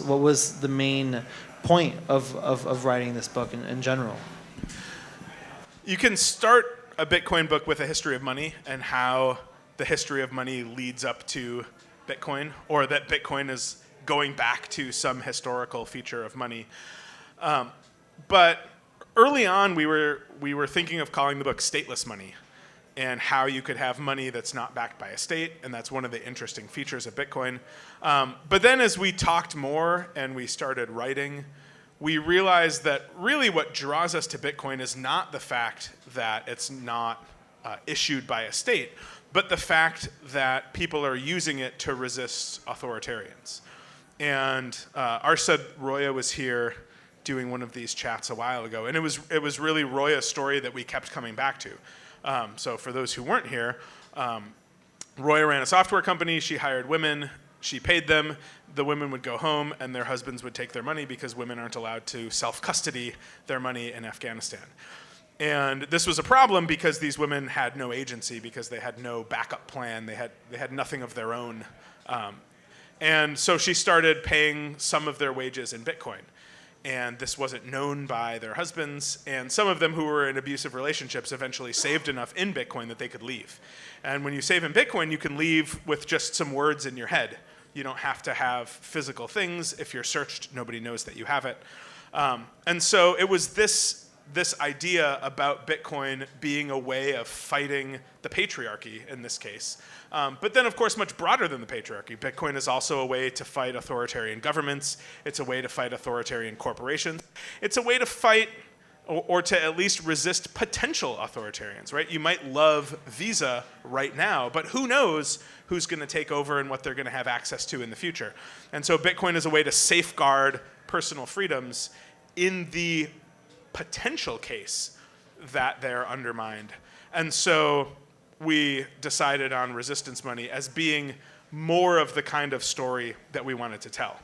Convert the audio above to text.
us? What was the main point of writing this book in general? You can start a Bitcoin book with a history of money and how the history of money leads up to Bitcoin, or that Bitcoin is going back to some historical feature of money. But early on, we were thinking of calling the book Stateless Money, and how you could have money that's not backed by a state, and that's one of the interesting features of Bitcoin. But then as we talked more and we started writing, we realized that really what draws us to Bitcoin is not the fact that it's not issued by a state, but the fact that people are using it to resist authoritarians. And Arshad Roya was here doing one of these chats a while ago, and it was really Roya's story that we kept coming back to. So for those who weren't here, Roya ran a software company. She hired women. She paid them. The women would go home, and their husbands would take their money because women aren't allowed to self-custody their money in Afghanistan. And this was a problem because these women had no agency, because they had no backup plan. They had nothing of their own. And so she started paying some of their wages in Bitcoin. And this wasn't known by their husbands. And some of them who were in abusive relationships eventually saved enough in Bitcoin that they could leave. And when you save in Bitcoin, you can leave with just some words in your head. You don't have to have physical things. If you're searched, nobody knows that you have it. And so it was this idea about Bitcoin being a way of fighting the patriarchy in this case. But then, of course, much broader than the patriarchy. Bitcoin is also a way to fight authoritarian governments. It's a way to fight authoritarian corporations. It's a way to fight or to at least resist potential authoritarians, right? You might love Visa right now, but who knows who's going to take over and what they're going to have access to in the future. And so Bitcoin is a way to safeguard personal freedoms in the potential case that they're undermined. And so we decided on resistance money as being more of the kind of story that we wanted to tell.